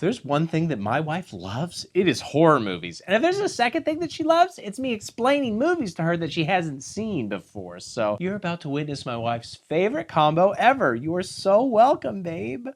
there's one thing that my wife loves, it is horror movies. And if there's a second thing that she loves, it's me explaining movies to her that she hasn't seen before. So you're about to witness my wife's favorite combo ever. You are so welcome, babe.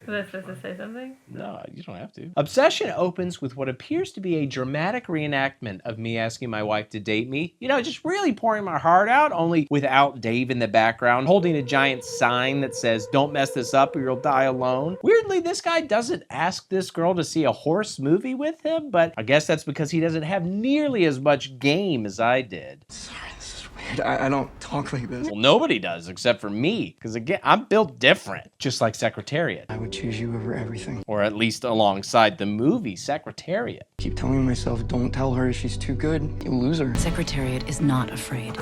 Was I supposed to say something? No, you don't have to. Obsession opens with what appears to be a dramatic reenactment of me asking my wife to date me. You know, just really pouring my heart out, only without Dave in the background, holding a giant sign that says, "Don't mess this up or you'll die alone." Weirdly, this guy doesn't ask this girl to see a horse movie with him, but I guess that's because he doesn't have nearly as much game as I did. Sorry, this is weird. I don't talk like this. Well, nobody does except for me, because again, I'm built different, just like Secretariat. I would choose you over everything. Or at least alongside the movie Secretariat. Keep telling myself, don't tell her she's too good. You'll lose her. Secretariat is not afraid,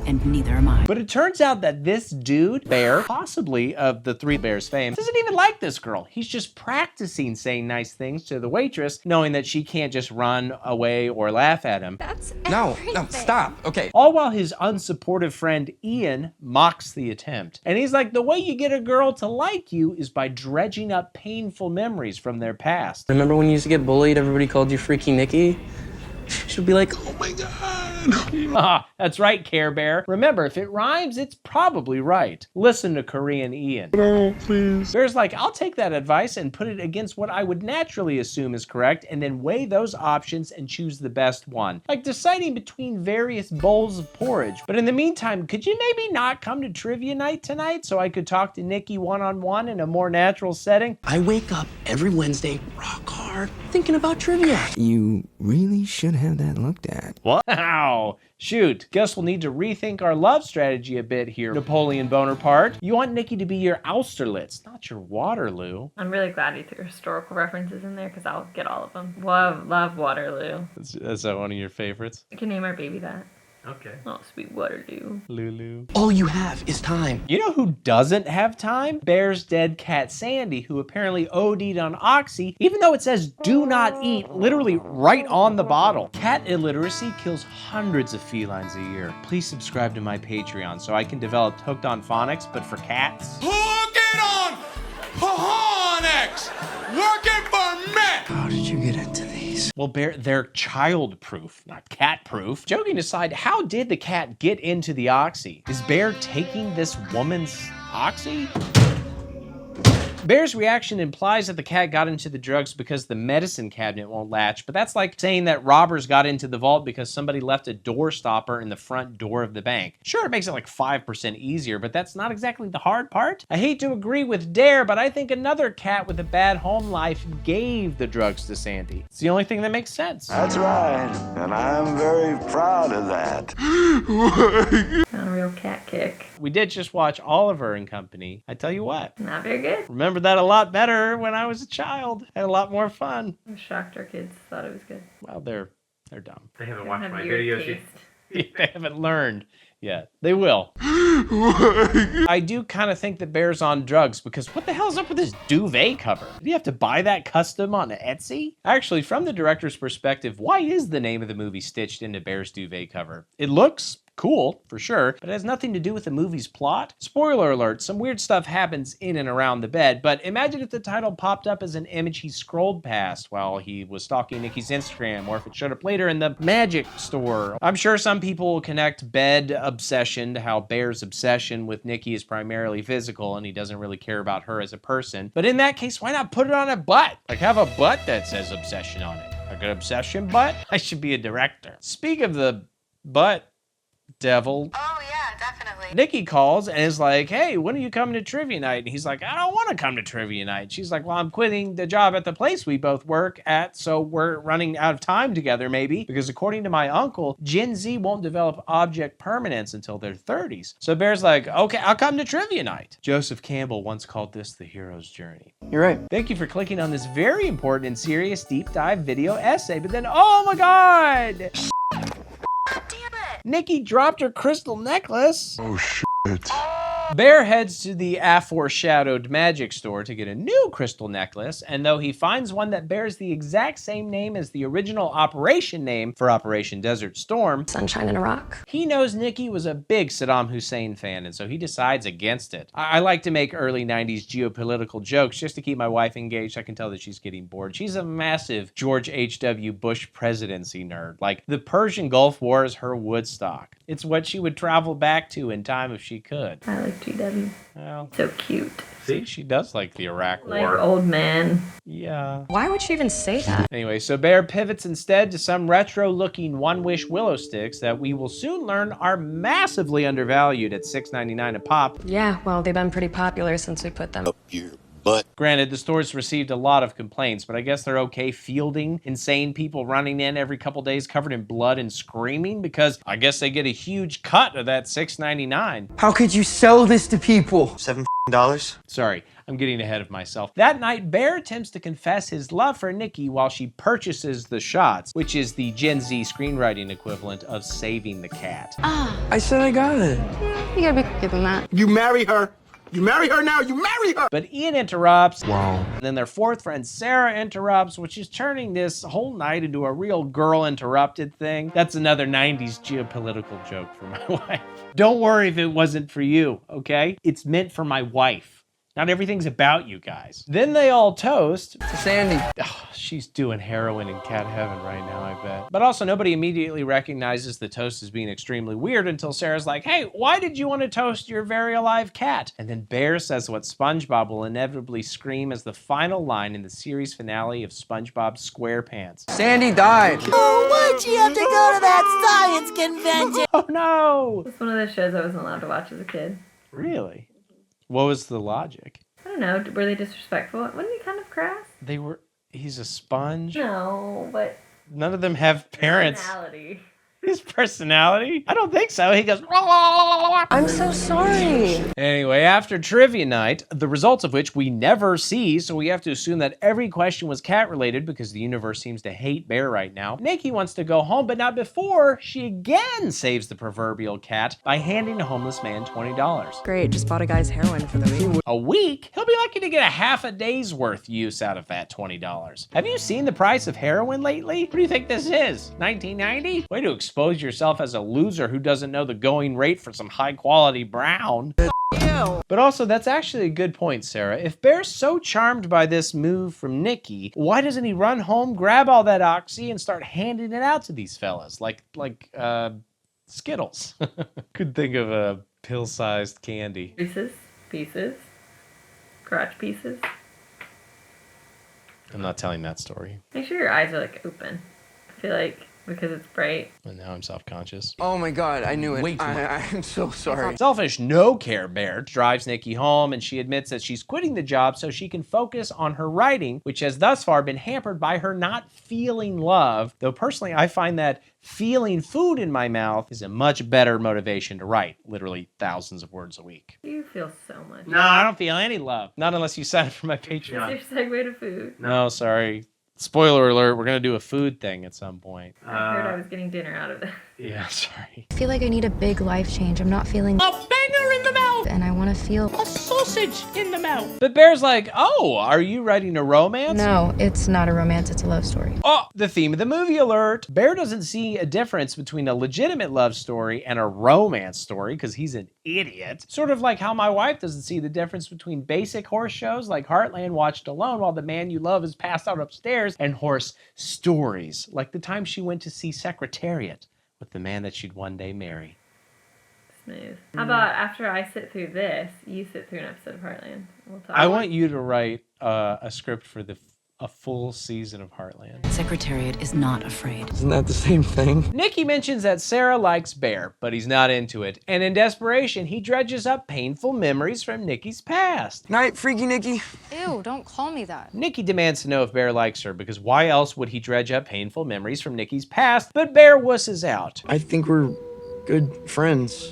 and neither am I. But it turns out that this dude, Bear, possibly of the Three Bears fame, doesn't even like this girl. He's just practicing saying nice things to the waitress, knowing that she can't just run away or laugh at him. That's No, everything. stop. Okay. All while his unsupportive friend Ian mocks the attempt. And he's like, the way you get a girl to like you is by dredging up painful memories from their past. Remember when you used to get bullied, everybody called you Freaky Nikki? She'll be like, oh my God. Ah, that's right, Care Bear. Remember, if it rhymes, it's probably right. Listen to Korean Ian. No, please. Bear's like, I'll take that advice and put it against what I would naturally assume is correct, and then weigh those options and choose the best one. Like deciding between various bowls of porridge. But in the meantime, could you maybe not come to trivia night tonight so I could talk to Nikki one-on-one in a more natural setting? I wake up every Wednesday, rock hard, thinking about trivia. You really should have that looked at. Wow. Shoot, guess we'll need to rethink our love strategy a bit here, Napoleon Bonaparte. You want Nikki to be your Austerlitz, not your Waterloo. I'm really glad he threw historical references in there because I'll get all of them. Love Waterloo. Is that one of your favorites? We can name our baby that. Okay. Oh, sweet Waterloo. Lulu. All you have is time. You know who doesn't have time? Bear's dead cat Sandy, who apparently OD'd on Oxy, even though it says do not eat literally right on the bottle. Cat illiteracy kills hundreds of felines a year. Please subscribe to my Patreon so I can develop Hooked on Phonics, but for cats. Hook it on phonics! Looking for me! How did you get into these? Well, they're child-proof, not cat-proof. Joking aside, how did the cat get into the Oxy? Is Bear taking this woman's Oxy? Bear's reaction implies that the cat got into the drugs because the medicine cabinet won't latch, but that's like saying that robbers got into the vault because somebody left a door stopper in the front door of the bank. Sure, it makes it like 5% easier, but that's not exactly the hard part. I hate to agree with Dare, but I think another cat with a bad home life gave the drugs to Sandy. It's the only thing that makes sense. That's right, and I'm very proud of that. Not a real cat kick. We did just watch Oliver and Company. I tell you what. Not very good. Remember that a lot better when I was a child. Had a lot more fun. I'm shocked our kids thought it was good. Well, they're dumb. They haven't They watched have my weird videos yet. taste. They haven't learned yet. They will. I do kind of think that Bear's on drugs because what the hell's up with this duvet cover? Did you have to buy that custom on Etsy? Actually, from the director's perspective, why is the name of the movie stitched into Bear's duvet cover? It looks cool, for sure, but it has nothing to do with the movie's plot. Spoiler alert, some weird stuff happens in and around the bed, but imagine if the title popped up as an image he scrolled past while he was stalking Nikki's Instagram, or if it showed up later in the magic store. I'm sure some people will connect bed obsession to how Bear's obsession with Nikki is primarily physical and he doesn't really care about her as a person. But in that case, why not put it on a butt? Like have a butt that says obsession on it. Like an obsession butt? I should be a director. Speak of the butt devil. Oh, yeah, definitely. Nikki calls and is like, hey, when are you coming to trivia night? And he's like, I don't want to come to trivia night. She's like, well, I'm quitting the job at the place we both work at, so we're running out of time together maybe, because according to my uncle, Gen Z won't develop object permanence until their 30s. So Bear's like, okay, I'll come to trivia night. Joseph Campbell once called this the hero's journey. You're right. Thank you for clicking on this very important and serious deep dive video essay, but then, oh my God! God damn it! Nikki dropped her crystal necklace. Oh, shit. Bear heads to the aforeshadowed magic store to get a new crystal necklace, and though he finds one that bears the exact same name as the original operation name for Operation Desert Storm, Sunshine in Iraq. he knows Nikki was a big Saddam Hussein fan, and so he decides against it. I like to make early 90s geopolitical jokes just to keep my wife engaged. I can tell that she's getting bored. She's a massive George H.W. Bush presidency nerd. Like, the Persian Gulf War is her Woodstock. It's what she would travel back to in time if she could. I like GW. Well, So cute. see, she does like the Iraq Like War. old man. Yeah. Why would she even say that? Anyway, so Bear pivots instead to some retro-looking One-Wish willow sticks that we will soon learn are massively undervalued at $6.99 a pop. Yeah, well, they've been pretty popular since we put them. Granted, the store's received a lot of complaints, but I guess they're okay fielding insane people running in every couple days covered in blood and screaming because I guess they get a huge cut of that $6.99. How could you sell this to people? $7. Sorry, I'm getting ahead of myself. That night, Bear attempts to confess his love for Nikki while she purchases the shots, which is the Gen Z screenwriting equivalent of saving the cat. I said I got it. You gotta be quicker than that. You marry her. You marry her now. You marry her. But Ian interrupts. Wow. And then their fourth friend, Sarah, interrupts, which is turning this whole night into a real girl interrupted thing. That's another 90s geopolitical joke for my wife. Don't worry if it wasn't for you, okay? It's meant for my wife. Not everything's about you guys. Then they all toast. To Sandy. Oh, she's doing heroin in cat heaven right now, I bet. But also, nobody immediately recognizes the toast as being extremely weird until Sarah's like, hey, why did you want to toast your very alive cat? And then Bear says what SpongeBob will inevitably scream as the final line in the series finale of SpongeBob SquarePants. Sandy died. Oh, why'd you have to go to that science convention? Oh no! It's one of those shows I wasn't allowed to watch as a kid. Really? What was the logic? I don't know. Were they disrespectful? Wasn't he kind of crass? He's a sponge? No, but None of them have parents. personality. His personality? I don't think so. He goes, I'm so sorry. Anyway, after trivia night, the results of which we never see, so we have to assume that every question was cat-related because the universe seems to hate Bear right now, Nikki wants to go home, but not before she again saves the proverbial cat by handing a homeless man $20. Great, just bought a guy's heroin for the week. A week? He'll be lucky to get a half a day's worth use out of that $20. Have you seen the price of heroin lately? What do you think this is? 1990? Way to expose yourself as a loser who doesn't know the going rate for some high-quality brown. But also, that's actually a good point, Sarah. If Bear's so charmed by this move from Nikki, why doesn't he run home, grab all that oxy, and start handing it out to these fellas? Like Skittles. Could think of a pill-sized candy. Pieces. Crotch pieces. I'm not telling that story. Make sure your eyes are like open. I feel like because it's bright. And now I'm self-conscious. Oh my God, I knew it. I'm so sorry. Selfish no-care Bear drives Nikki home, and she admits that she's quitting the job so she can focus on her writing, which has thus far been hampered by her not feeling love. Though personally, I find that feeling food in my mouth is a much better motivation to write literally thousands of words a week. You feel so much. No, I don't feel any love. Not unless you sign up for my Patreon. It's your segue to food. No, sorry. Spoiler alert, we're going to do a food thing at some point. I heard I was getting dinner out of it. Yeah, sorry. I feel like I need a big life change. I'm not feeling A banger in the mouth! and I want to feel. A sausage in the mouth! But Bear's like, oh, are you writing a romance? No, it's not a romance, it's a love story. Oh, the theme of the movie alert. Bear doesn't see a difference between a legitimate love story and a romance story because he's an idiot. Sort of like how my wife doesn't see the difference between basic horse shows like Heartland watched alone while the man you love is passed out upstairs and horse stories like the time she went to see Secretariat with the man that she'd one day marry. Smooth. How about after I sit through this, you sit through an episode of Heartland? We'll talk. I want you to write a script for a full season of Heartland. Secretariat is not afraid. Isn't that the same thing? Nikki mentions that Sarah likes Bear, but he's not into it. And in desperation, he dredges up painful memories from Nikki's past. Night, Freaky Nikki. Ew, don't call me that. Nikki demands to know if Bear likes her, because why else would he dredge up painful memories from Nikki's past? But Bear wusses out. I think we're good friends.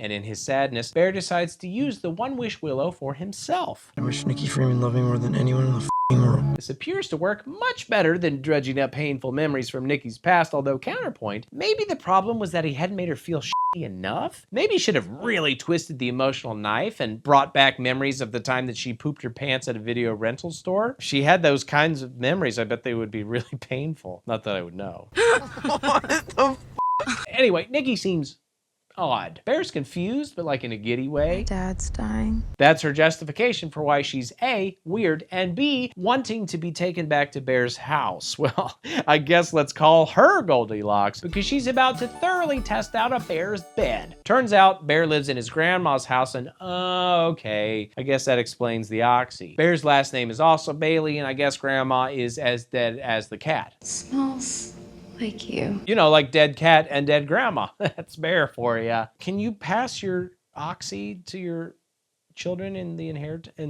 And in his sadness, Bear decides to use the One-Wish Willow for himself. I wish Nikki Freeman loved me more than anyone in the f***ing world. This appears to work much better than dredging up painful memories from Nikki's past, although counterpoint, maybe the problem was that he hadn't made her feel shitty enough? Maybe he should have really twisted the emotional knife and brought back memories of the time that she pooped her pants at a video rental store. If she had those kinds of memories, I bet they would be really painful. Not that I would know. What the Anyway, Nikki seems odd. Bear's confused, but like in a giddy way. Dad's dying. That's her justification for why she's A, weird, and B, wanting to be taken back to Bear's house. Well, I guess let's call her Goldilocks, because she's about to thoroughly test out a bear's bed. Turns out, Bear lives in his grandma's house, and okay, I guess that explains the oxy. Bear's last name is also Bailey, and I guess grandma is as dead as the cat. It smells like you. You know, like dead cat and dead grandma. That's Bear for you. Can you pass your oxy to your children in the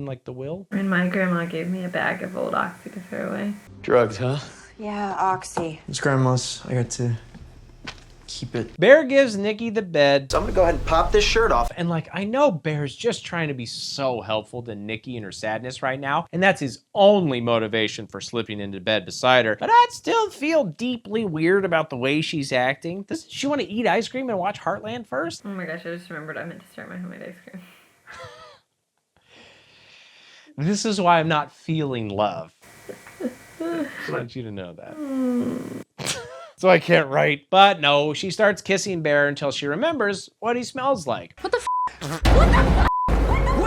like the will? And my grandma gave me a bag of old oxy to throw away. Drugs, huh? Yeah, Oxy. It's grandma's. I got to keep it. Bear gives Nikki the bed. So I'm gonna go ahead and pop this shirt off. And like, I know Bear's just trying to be so helpful to Nikki in her sadness right now, and that's his only motivation for slipping into bed beside her, but I'd still feel deeply weird about the way she's acting. Doesn't she want to eat ice cream and watch Heartland first? Oh my gosh, I just remembered I meant to start my homemade ice cream. This is why I'm not feeling love. I want you to know that. So I can't write. But no, she starts kissing Bear until she remembers what he smells like. What the f?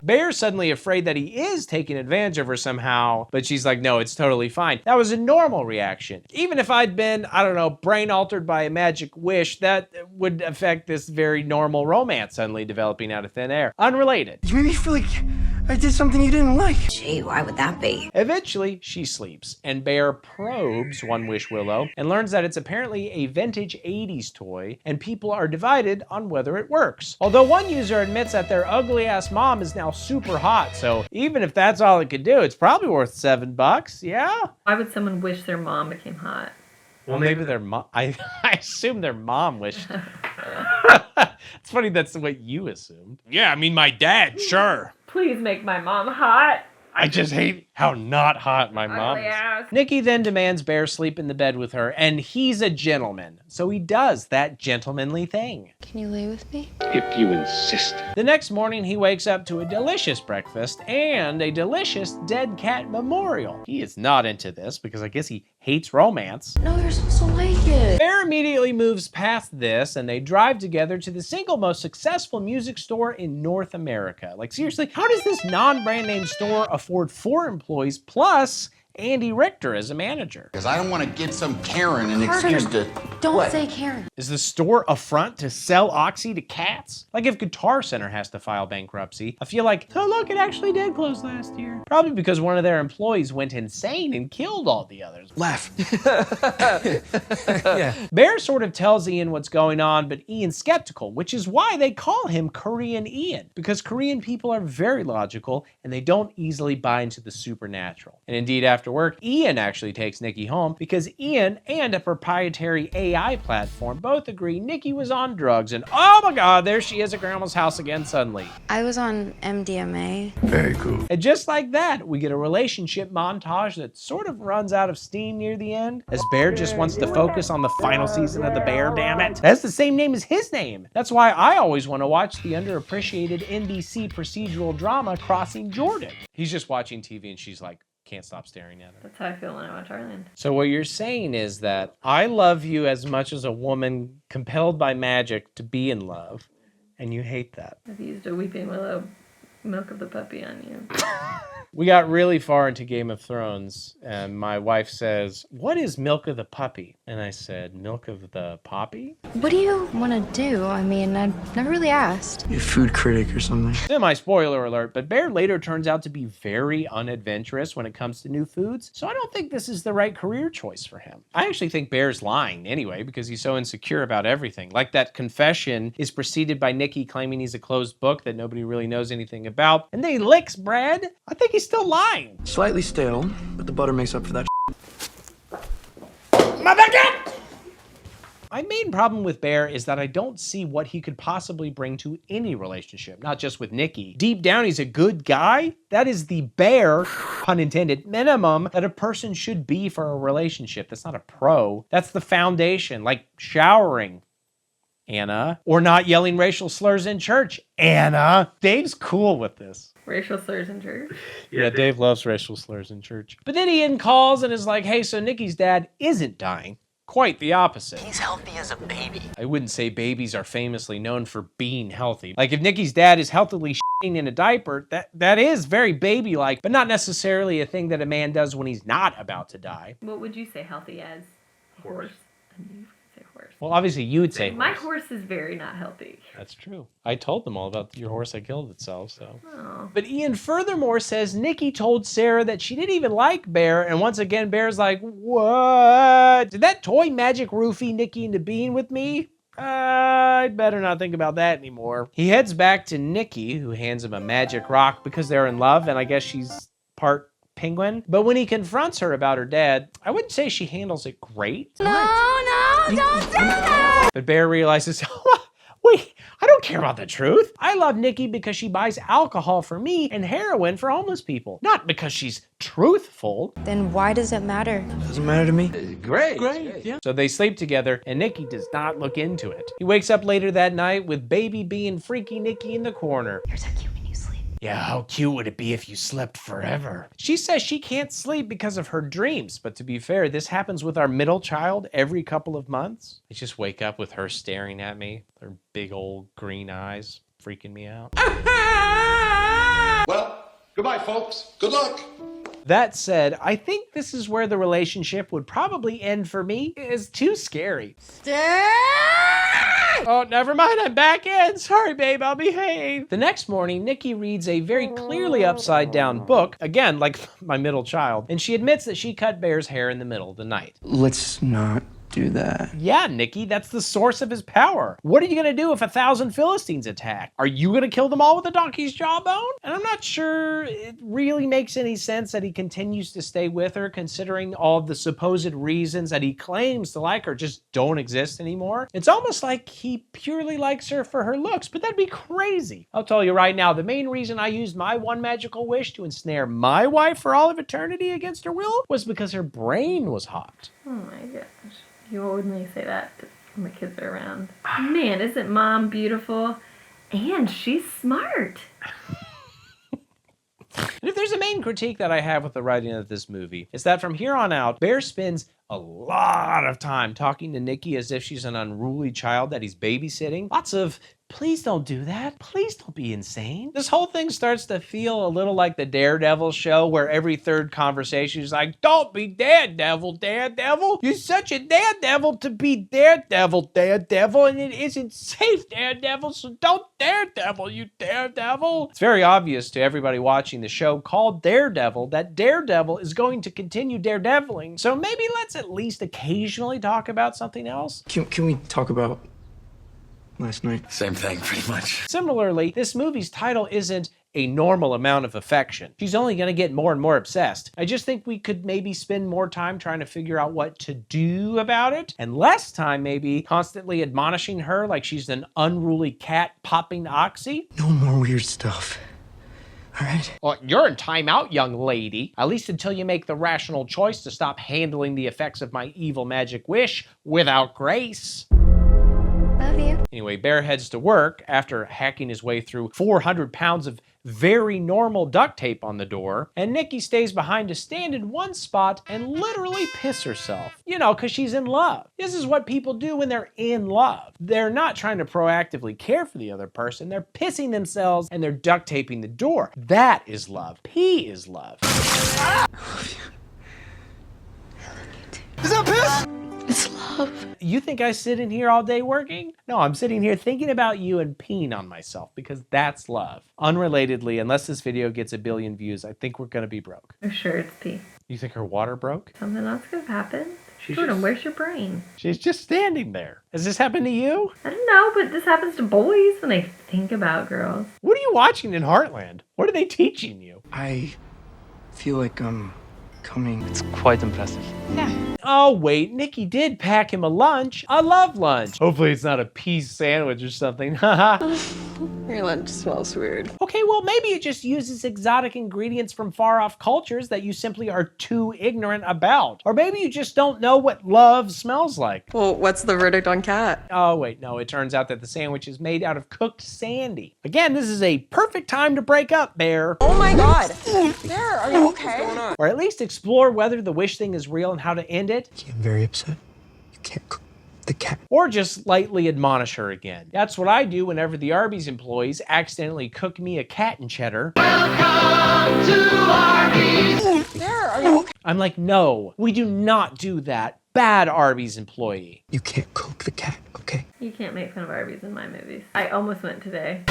Bear's suddenly afraid that he is taking advantage of her somehow, but she's like, no, it's totally fine. That was a normal reaction. Even if I'd been, I don't know, brain altered by a magic wish, that would affect this very normal romance suddenly developing out of thin air. Unrelated. You made me feel like I did something you didn't like. Gee, why would that be? Eventually, she sleeps, and Bear probes One-Wish Willow and learns that it's apparently a vintage 80s toy, and people are divided on whether it works. Although one user admits that their ugly-ass mom is now super hot, so even if that's all it could do, it's probably worth $7, yeah? Why would someone wish their mom became hot? Well, maybe their mom, I assume their mom wished. It's funny that's what you assumed. Yeah, I mean, my dad, sure. Please make my mom hot. I just hate how not hot my mom is. Ass. Nikki then demands Bear sleep in the bed with her, and he's a gentleman, so he does that gentlemanly thing. Can you lay with me? If you insist. The next morning, he wakes up to a delicious breakfast and a delicious dead cat memorial. He is not into this because I guess he hates romance. No, you're supposed to like it. Bear immediately moves past this, and they drive together to the single most successful music store in North America. Like, seriously, how does this non-brand name store afford 4 employees plus Andy Richter as a manager? Because I don't want to give some Karen an excuse to... Don't What? say Karen. Is the store a front to sell Oxy to cats? Like if Guitar Center has to file bankruptcy, I feel like, oh look, it actually did close last year. Probably because one of their employees went insane and killed all the others. Laugh. Yeah. Bear sort of tells Ian what's going on, but Ian's skeptical, which is why they call him Korean Ian, because Korean people are very logical and they don't easily buy into the supernatural. And indeed, after work, Ian actually takes Nikki home because Ian and a proprietary AI platform both agree Nikki was on drugs, and oh my god, there she is at Grandma's house again suddenly. I was on MDMA. Very cool. And just like that, we get a relationship montage that sort of runs out of steam near the end, as Bear just wants to focus on the final season of The Bear, damn it. That's the same name as his name. That's why I always want to watch the underappreciated NBC procedural drama Crossing Jordan. He's just watching TV and she's like, can't stop staring at her. That's how I feel when I watch Heartland. So what you're saying is that I love you as much as a woman compelled by magic to be in love, and you hate that. I've used a Weeping Willow milk of the puppy on you. We got really far into Game of Thrones, and my wife says, what is milk of the puppy? And I said, milk of the poppy? What do you want to do? I mean, I've never really asked. You a food critic or something. Semi-spoiler alert, but Bear later turns out to be very unadventurous when it comes to new foods, so I don't think this is the right career choice for him. I actually think Bear's lying anyway, because he's so insecure about everything. Like that confession is preceded by Nikki claiming he's a closed book that nobody really knows anything about, and then he licks bread. I think he's still lying. Slightly stale, but the butter makes up for that. My baguette! My main problem with Bear is that I don't see what he could possibly bring to any relationship, not just with Nikki. Deep down, he's a good guy. That is the bare, pun intended, minimum that a person should be for a relationship. That's not a pro. That's the foundation, like showering, Anna, or not yelling racial slurs in church, Anna. Dave's cool with this. Racial slurs in church? Yeah, Dave loves racial slurs in church. But then Ian calls and is like, hey, so Nikki's dad isn't dying. Quite the opposite. He's healthy as a baby. I wouldn't say babies are famously known for being healthy. Like if Nikki's dad is healthily shitting in a diaper, that is very baby-like, but not necessarily a thing that a man does when he's not about to die. What would you say healthy as? Horse. I knew you were gonna say horse. Well, obviously you would say My horse. horse is very not healthy. That's true. I told them all about your horse that killed itself, so. Oh. But Ian furthermore says Nikki told Sarah that she didn't even like Bear, and once again Bear's like, what? Did that toy magic roofie Nikki into being with me? I'd better not think about that anymore. He heads back to Nikki, who hands him a magic rock because they're in love, and I guess she's part penguin. But when he confronts her about her dad, I wouldn't say she handles it great. No, don't do that! But Bear realizes, wait, I don't care about the truth. I love Nikki because she buys alcohol for me and heroin for homeless people, not because she's truthful. Then why does it matter? Doesn't matter to me. Great. Yeah. So they sleep together, and Nikki does not look into it. He wakes up later that night with baby being freaky Nikki in the corner. You're so cute when you sleep. Yeah, how cute would it be if you slept forever? She says she can't sleep because of her dreams, but to be fair, this happens with our middle child every couple of months. I just wake up with her staring at me, her big old green eyes, freaking me out. Well, goodbye, folks. Good luck. That said, I think this is where the relationship would probably end for me. It's too scary. Oh, never mind, I'm back in. Sorry, babe, I'll behave. The next morning, Nikki reads a very clearly upside down book, again, like my middle child, and she admits that she cut Bear's hair in the middle of the night. Let's not do that. Yeah, Nikki, that's the source of his power. What are you gonna do if 1,000 Philistines attack? Are you gonna kill them all with a donkey's jawbone? And I'm not sure it really makes any sense that he continues to stay with her, considering all of the supposed reasons that he claims to like her just don't exist anymore. It's almost like he purely likes her for her looks, but that'd be crazy. I'll tell you right now, the main reason I used my one magical wish to ensnare my wife for all of eternity against her will was because her brain was hot. Oh my gosh. You only say that when the kids are around. Man, isn't mom beautiful? And she's smart. And if there's a main critique that I have with the writing of this movie, it's that from here on out, Bear spends a lot of time talking to Nikki as if she's an unruly child that he's babysitting. Lots of, please don't do that. Please don't be insane. This whole thing starts to feel a little like the Daredevil show where every third conversation is like, don't be Daredevil, Daredevil. You're such a Daredevil to be Daredevil, Daredevil, and it isn't safe, Daredevil, so don't Daredevil, you Daredevil. It's very obvious to everybody watching the show called Daredevil that Daredevil is going to continue daredeviling, so maybe let's at least occasionally talk about something else. Can we talk about last night? Same thing, pretty much. Similarly, this movie's title isn't a normal amount of affection. She's only going to get more and more obsessed. I just think we could maybe spend more time trying to figure out what to do about it, and less time maybe constantly admonishing her like she's an unruly cat popping oxy. No more weird stuff. All right? Well, you're in timeout, young lady. At least until you make the rational choice to stop handling the effects of my evil magic wish without grace. Love you. Anyway, Bear heads to work after hacking his way through 400 pounds of very normal duct tape on the door, and Nikki stays behind to stand in one spot and literally piss herself. You know, because she's in love. This is what people do when they're in love. They're not trying to proactively care for the other person. They're pissing themselves and they're duct taping the door. That is love. P is love. I love you. Is that piss? It's love. You think I sit in here all day working? No, I'm sitting here thinking about you and peeing on myself because that's love. Unrelatedly, unless this video gets 1 billion views, I think we're gonna be broke. I'm sure it's pee. You think her water broke? Something else could have happened. Jordan, where's your brain? She's just standing there. Has this happened to you? I don't know, but this happens to boys when they think about girls. What are you watching in Heartland? What are they teaching you? I feel like I'm coming. It's quite impressive. Oh, wait, Nikki did pack him a lunch. A love lunch. Hopefully it's not a peas sandwich or something. Haha. Your lunch smells weird. Okay, well, maybe it just uses exotic ingredients from far-off cultures that you simply are too ignorant about. Or maybe you just don't know what love smells like. Well, what's the verdict on cat? Oh, wait, no, it turns out that the sandwich is made out of cooked sandy. Again, this is a perfect time to break up, Bear. Oh my god! Bear, are you okay? What's going on? Or at least explore whether the wish thing is real and how to end it. I'm very upset. You can't cook the cat. Or just lightly admonish her again. That's what I do whenever the Arby's employees accidentally cook me a cat and cheddar. Welcome to Arby's! Bear, are you okay? I'm like, no, we do not do that. Bad Arby's employee. You can't cook the cat, okay? You can't make fun of Arby's in my movies. I almost went today.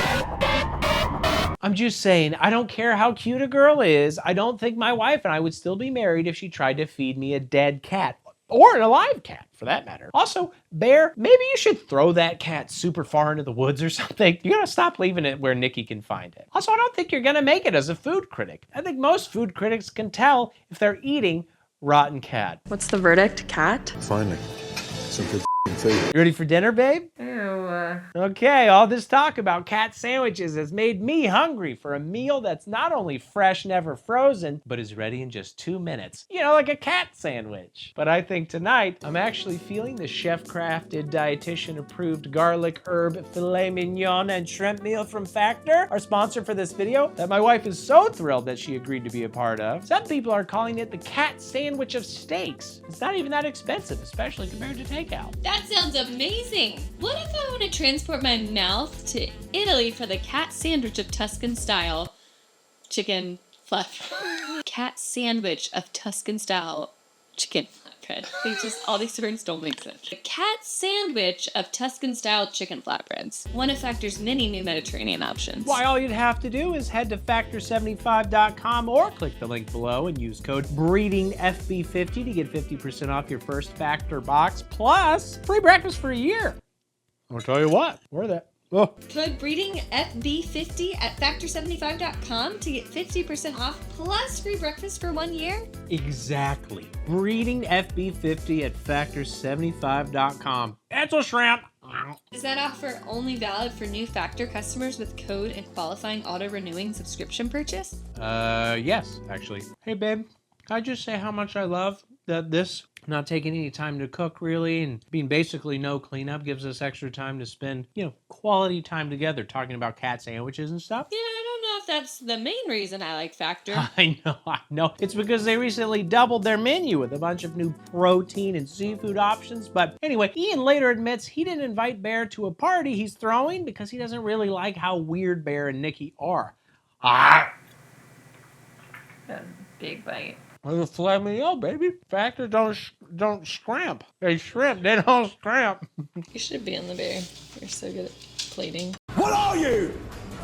I'm just saying, I don't care how cute a girl is. I don't think my wife and I would still be married if she tried to feed me a dead cat. Or an alive cat, for that matter. Also, Bear, maybe you should throw that cat super far into the woods or something. You gotta stop leaving it where Nikki can find it. Also, I don't think you're gonna make it as a food critic. I think most food critics can tell if they're eating rotten cat. What's the verdict? Cat? Finally, some good food. You ready for dinner, babe? Ew. Okay, all this talk about cat sandwiches has made me hungry for a meal that's not only fresh, never frozen, but is ready in just 2 minutes. You know, like a cat sandwich. But I think tonight, I'm actually feeling the chef-crafted, dietitian-approved garlic herb filet mignon and shrimp meal from Factor, our sponsor for this video, that my wife is so thrilled that she agreed to be a part of. Some people are calling it the cat sandwich of steaks. It's not even that expensive, especially compared to takeout. That sounds amazing. What if I want to transport my mouth to Italy for the cat sandwich of Tuscan style chicken flatbread? Cat sandwich of Tuscan style chicken flatbread. All these words don't make sense. A cat sandwich of Tuscan style chicken flatbreads. One of Factor's many new Mediterranean options. Why, all you'd have to do is head to factor75.com or click the link below and use code BREEDINGFB50 to get 50% off your first Factor box, plus free breakfast for a year. I'll tell you what, worth it. Oh. Code BREEDINGFB50 at factor75.com to get 50% off plus free breakfast for 1 year? Exactly. BreedingFB50 at factor75.com. It's a shrimp. Is that offer only valid for new Factor customers with code and qualifying auto-renewing subscription purchase? Yes, actually. Hey, babe, can I just say how much I love that this not taking any time to cook really and being basically no cleanup gives us extra time to spend, quality time together talking about cat sandwiches and stuff? Yeah, I don't know if that's the main reason I like Factor. I know. It's because they recently doubled their menu with a bunch of new protein and seafood options. But anyway, Ian later admits he didn't invite Bear to a party he's throwing because he doesn't really like how weird Bear and Nikki are. A big bite. Well, the filet mignon, baby. Factor don't scramp. They shrimp, they don't scramp. You should be in the Bear. You're so good at plating. What are you?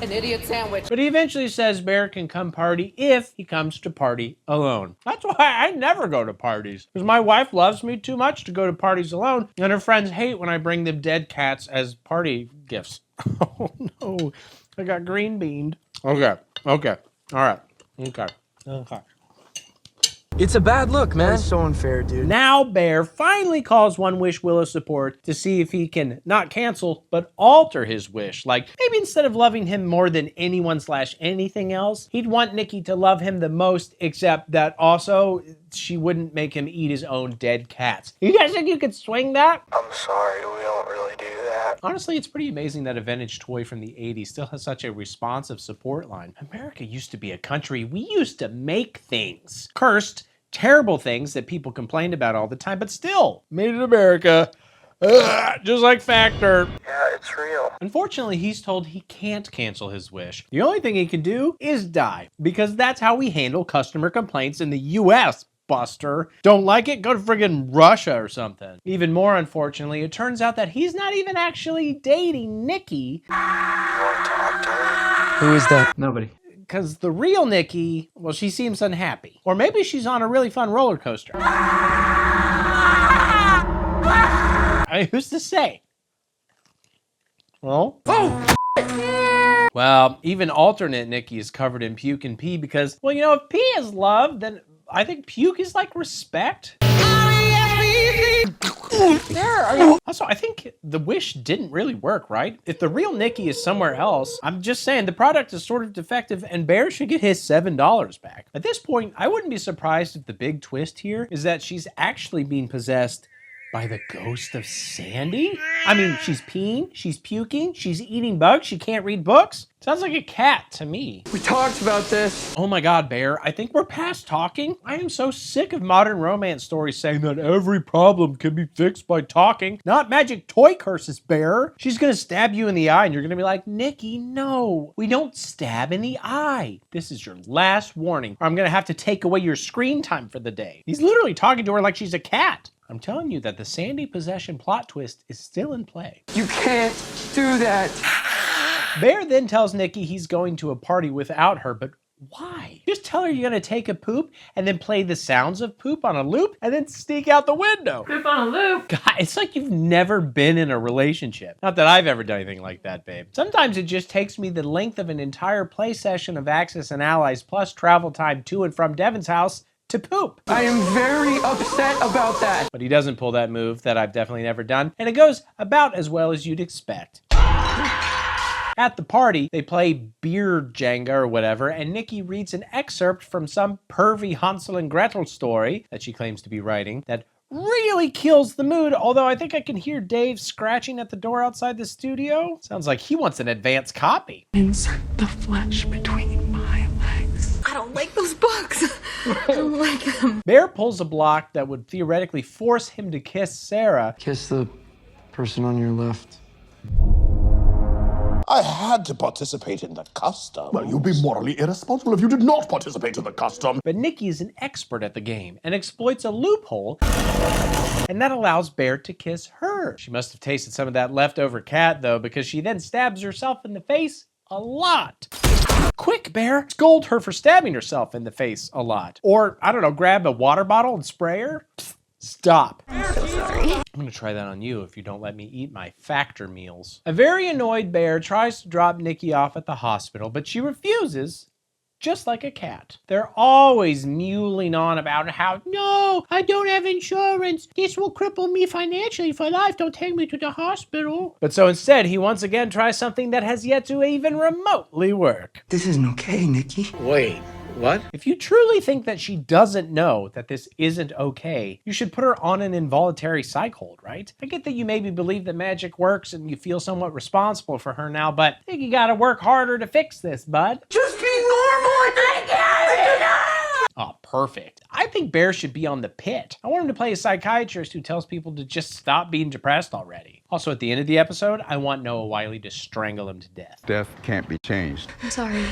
An idiot sandwich. But he eventually says Bear can come party if he comes to party alone. That's why I never go to parties. Because my wife loves me too much to go to parties alone, and her friends hate when I bring them dead cats as party gifts. Oh no, I got green beaned. Okay, all right, okay. It's a bad look, man. That's so unfair, dude. Now Bear finally calls One Wish Willow support to see if he can not cancel, but alter his wish. Like, maybe instead of loving him more than anyone/anything else, he'd want Nikki to love him the most, except that also she wouldn't make him eat his own dead cats. You guys think you could swing that? I'm sorry, we don't really do that. Honestly, it's pretty amazing that a vintage toy from the 80s still has such a responsive support line. America used to be a country. We used to make things. Cursed, terrible things that people complained about all the time, but still, made in America. Just like Factor. Yeah, it's real. Unfortunately, he's told he can't cancel his wish. The only thing he can do is die, because that's how we handle customer complaints in the US, Buster. Don't like it? Go to friggin' Russia or something. Even more unfortunately, it turns out that he's not even actually dating Nikki. You want to talk to her? Who is that? Nobody. Because the real Nikki, well, she seems unhappy. Or maybe she's on a really fun roller coaster. I mean, who's to say? Well, well, even alternate Nikki is covered in puke and pee because, well, if pee is love, then I think puke is like respect. Also, I think the wish didn't really work, right? If the real Nikki is somewhere else, I'm just saying the product is sort of defective and Bear should get his $7 back. At this point, I wouldn't be surprised if the big twist here is that she's actually being possessed by the ghost of Sandy? I mean, she's peeing, she's puking, she's eating bugs, she can't read books? Sounds like a cat to me. We talked about this. Oh my God, Bear, I think we're past talking. I am so sick of modern romance stories saying that every problem can be fixed by talking. Not magic toy curses, Bear. She's gonna stab you in the eye and you're gonna be like, Nikki, no, we don't stab in the eye. This is your last warning, or I'm gonna have to take away your screen time for the day. He's literally talking to her like she's a cat. I'm telling you that the Sandy possession plot twist is still in play. You can't do that. Bear then tells Nikki he's going to a party without her, but why? Just tell her you're gonna take a poop and then play the sounds of poop on a loop and then sneak out the window. Poop on a loop. God, it's like you've never been in a relationship. Not that I've ever done anything like that, babe. Sometimes it just takes me the length of an entire play session of Axis and Allies plus travel time to and from Devin's house to poop. I am very upset about that. But he doesn't pull that move that I've definitely never done, and it goes about as well as you'd expect. At the party, they play beer Jenga or whatever, and Nikki reads an excerpt from some pervy Hansel and Gretel story that she claims to be writing that really kills the mood, although I think I can hear Dave scratching at the door outside the studio. Sounds like he wants an advance copy. Insert the flesh between my legs. I don't like those books. I don't like them. Bear pulls a block that would theoretically force him to kiss Sarah. Kiss the person on your left. I had to participate in the custom. Well, you'd be morally irresponsible if you did not participate in the custom. But Nikki is an expert at the game and exploits a loophole, and that allows Bear to kiss her. She must have tasted some of that leftover cat, though, because she then stabs herself in the face a lot. Quick, Bear, scold her for stabbing herself in the face a lot. Or, I don't know, grab a water bottle and spray her? Pfft, stop. I'm so sorry. I'm gonna try that on you if you don't let me eat my factor meals. A very annoyed Bear tries to drop Nikki off at the hospital, but she refuses, just like a cat. They're always mewling on about how, no, I don't have insurance. This will cripple me financially for life. Don't take me to the hospital. But so instead, he once again tries something that has yet to even remotely work. This isn't okay, Nikki. Wait, what? If you truly think that she doesn't know that this isn't okay, you should put her on an involuntary psych hold, right? I get that you maybe believe that magic works and you feel somewhat responsible for her now, but I think you gotta work harder to fix this, bud. Just be normal. Oh, perfect. I think Bear should be on the pit. I want him to play a psychiatrist who tells people to just stop being depressed already. Also, at the end of the episode, I want Noah Wiley to strangle him to death. Death can't be changed. I'm sorry.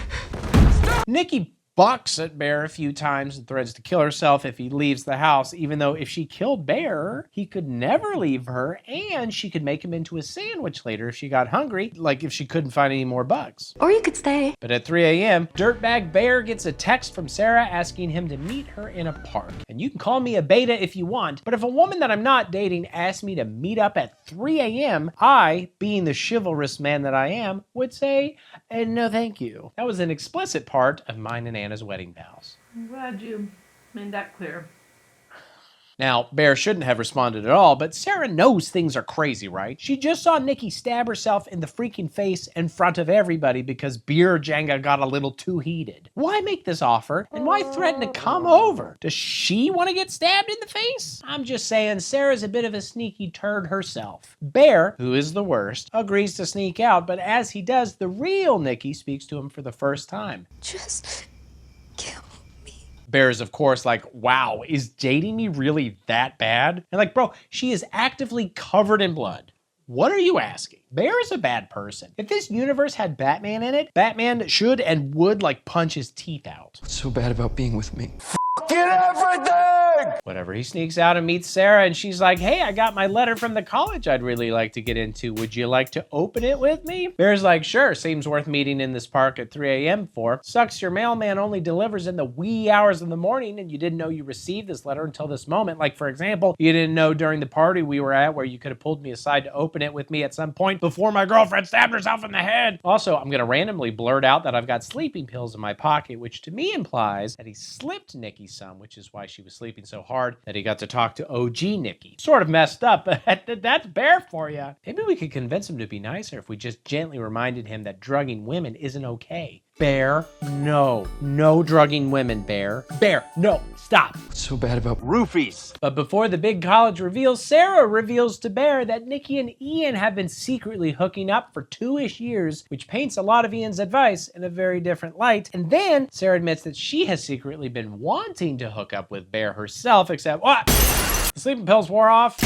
Nikki bucks at Bear a few times and threatens to kill herself if he leaves the house, even though if she killed Bear, he could never leave her, and she could make him into a sandwich later if she got hungry, like if she couldn't find any more bugs. Or you could stay. But at 3 a.m., Dirtbag Bear gets a text from Sarah asking him to meet her in a park. And you can call me a beta if you want, but if a woman that I'm not dating asks me to meet up at 3 a.m., I, being the chivalrous man that I am, would say, no thank you. That was an explicit part of mine and Anna's wedding vows. I'm glad you made that clear. Now, Bear shouldn't have responded at all, but Sarah knows things are crazy, right? She just saw Nikki stab herself in the freaking face in front of everybody because Beer Jenga got a little too heated. Why make this offer, and why threaten to come over? Does she want to get stabbed in the face? I'm just saying, Sarah's a bit of a sneaky turd herself. Bear, who is the worst, agrees to sneak out, but as he does, the real Nikki speaks to him for the first time. Just kill. Bear is, of course, like, wow, is dating me really that bad? And like, bro, she is actively covered in blood. What are you asking? Bear is a bad person. If this universe had Batman in it, Batman should and would, like, punch his teeth out. What's so bad about being with me? Get everything! Whatever, he sneaks out and meets Sarah, and she's like, hey, I got my letter from the college I'd really like to get into. Would you like to open it with me? Bear's like, sure, seems worth meeting in this park at 3 a.m. for. Sucks your mailman only delivers in the wee hours of the morning, and you didn't know you received this letter until this moment. Like, for example, you didn't know during the party we were at where you could have pulled me aside to open it with me at some point before my girlfriend stabbed herself in the head. Also, I'm gonna randomly blurt out that I've got sleeping pills in my pocket, which to me implies that he slipped Nikki some, which is why she was sleeping so hard that he got to talk to OG Nikki. Sort of messed up, but that's Bear for you. Maybe we could convince him to be nicer if we just gently reminded him that drugging women isn't okay. Bear, no. No drugging women, Bear. Bear, no, stop. What's so bad about Roofies. But before the big college reveal, Sarah reveals to Bear that Nikki and Ian have been secretly hooking up for 2-ish years, which paints a lot of Ian's advice in a very different light. And then Sarah admits that she has secretly been wanting to hook up with Bear herself, except what? The sleeping pills wore off.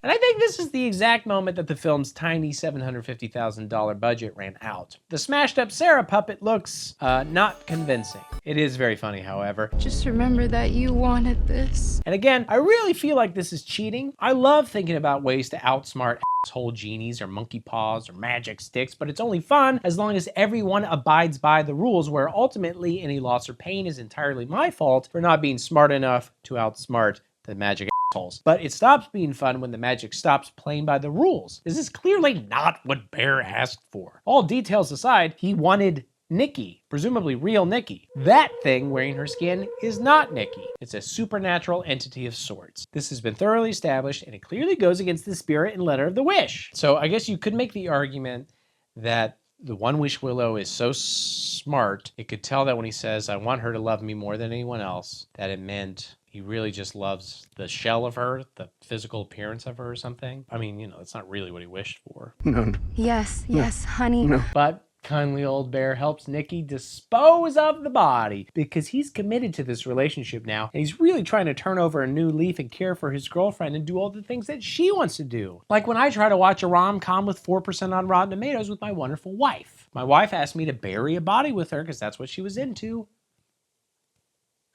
And I think this is the exact moment that the film's tiny $750,000 budget ran out. The smashed up Sarah puppet looks not convincing. It is very funny, however. Just remember that you wanted this. And again, I really feel like this is cheating. I love thinking about ways to outsmart asshole genies or monkey paws or magic sticks, but it's only fun as long as everyone abides by the rules, where ultimately any loss or pain is entirely my fault for not being smart enough to outsmart the magic assholes. But it stops being fun when the magic stops playing by the rules. This is clearly not what Bear asked for. All details aside, he wanted Nikki, presumably real Nikki. That thing wearing her skin is not Nikki. It's a supernatural entity of sorts. This has been thoroughly established, and it clearly goes against the spirit and letter of the wish. So I guess you could make the argument that the One Wish Willow is so smart, it could tell that when he says, I want her to love me more than anyone else, that it meant he really just loves the shell of her, the physical appearance of her or something. I mean, you know, that's not really what he wished for. No. Yes, honey. No. But kindly old Bear helps Nikki dispose of the body because he's committed to this relationship now, and he's really trying to turn over a new leaf and care for his girlfriend and do all the things that she wants to do. Like when I try to watch a rom-com with 4% on Rotten Tomatoes with my wonderful wife. My wife asked me to bury a body with her because that's what she was into.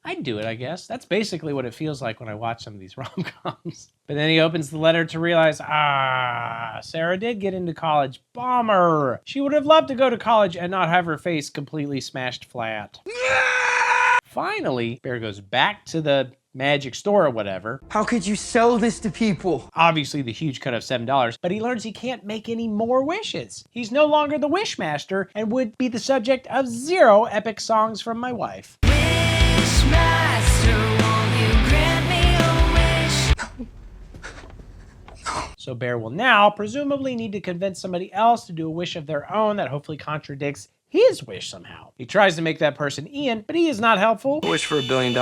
I'd do it, I guess. That's basically what it feels like when I watch some of these rom-coms. But then he opens the letter to realize, Sarah did get into college. Bummer. She would have loved to go to college and not have her face completely smashed flat. Finally, Bear goes back to the magic store or whatever. How could you sell this to people? Obviously the huge cut of $7, but he learns he can't make any more wishes. He's no longer the wish master and would be the subject of 0 epic songs from my wife. So Bear will now presumably need to convince somebody else to do a wish of their own that hopefully contradicts his wish somehow. He tries to make that person Ian, but he is not helpful. I wish for $1 billion.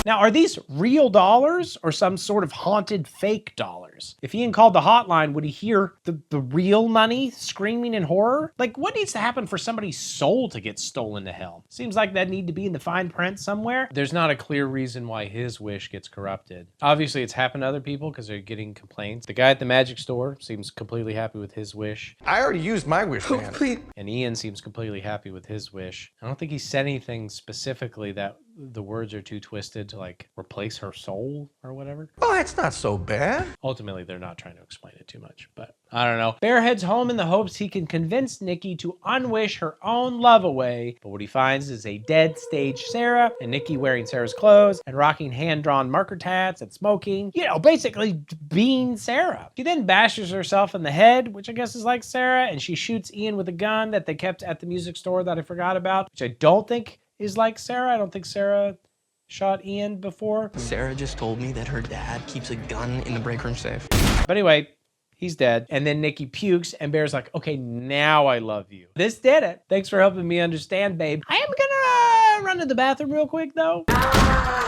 Now, are these real dollars or some sort of haunted fake dollars? If Ian called the hotline, would he hear the real money screaming in horror? Like, what needs to happen for somebody's soul to get stolen to hell? Seems like that need to be in the fine print somewhere. There's not a clear reason why his wish gets corrupted. Obviously, it's happened to other people because they're getting complaints. The guy at the magic store seems completely happy with his wish. I already used my wish, man. And Ian seems completely happy with his wish. I don't think he said anything specifically that the words are too twisted to like replace her soul or whatever. Oh, it's not so bad. Ultimately, they're not trying to explain it too much, but I don't know. Bear heads home in the hopes he can convince Nikki to unwish her own love away, but what he finds is a dead stage Sarah and Nikki wearing Sarah's clothes and rocking hand-drawn marker tats and smoking, you know, basically being Sarah. She then bashes herself in the head, which I guess is like Sarah, and she shoots Ian with a gun that they kept at the music store that I forgot about, which I don't think is like Sarah. I don't think Sarah shot Ian before. Sarah just told me that her dad keeps a gun in the break room safe. But anyway, he's dead. And then Nikki pukes and Bear's like, okay, now I love you. This did it. Thanks for helping me understand, babe. I am gonna run to the bathroom real quick though.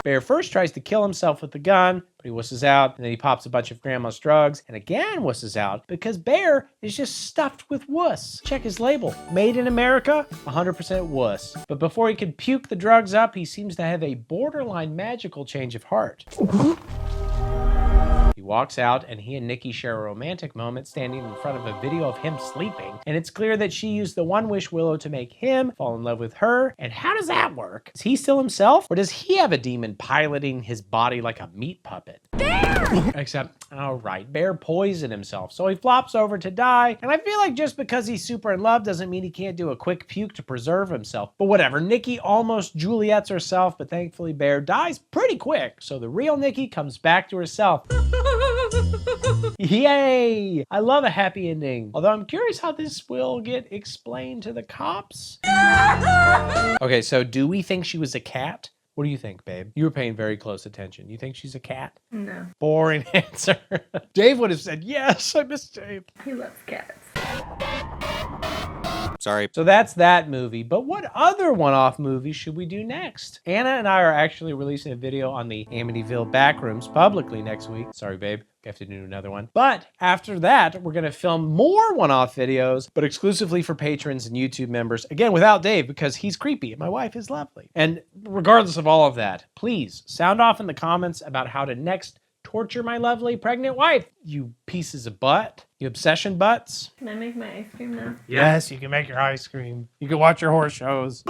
Bear first tries to kill himself with the gun, but he wusses out, and then he pops a bunch of grandma's drugs, and again wusses out, because Bear is just stuffed with wuss. Check his label. Made in America, 100% wuss. But before he can puke the drugs up, he seems to have a borderline magical change of heart. He walks out, and he and Nikki share a romantic moment standing in front of a video of him sleeping. And it's clear that she used the one wish Willow to make him fall in love with her. And how does that work? Is he still himself? Or does he have a demon piloting his body like a meat puppet? Bear! Except, all right, Bear poisoned himself, so he flops over to die. And I feel like just because he's super in love doesn't mean he can't do a quick puke to preserve himself. But whatever, Nikki almost Juliet's herself, but thankfully Bear dies pretty quick. So the real Nikki comes back to herself. Yay! I love a happy ending. Although I'm curious how this will get explained to the cops. Okay, so do we think she was a cat? What do you think, babe? You were paying very close attention. You think she's a cat? No. Boring answer. Dave would have said yes. I miss Dave. He loves cats. Sorry. So that's that movie. But what other one-off movies should we do next? Anna and I are actually releasing a video on the Amityville Backrooms publicly next week. Sorry, babe. We have to do another one. But after that, we're going to film more one-off videos, but exclusively for patrons and YouTube members. Again, without Dave, because he's creepy and my wife is lovely. And regardless of all of that, please sound off in the comments about how to next torture my lovely pregnant wife, you pieces of butt. You obsession butts. Can I make my ice cream now? Yes, you can make your ice cream. You can watch your horse shows.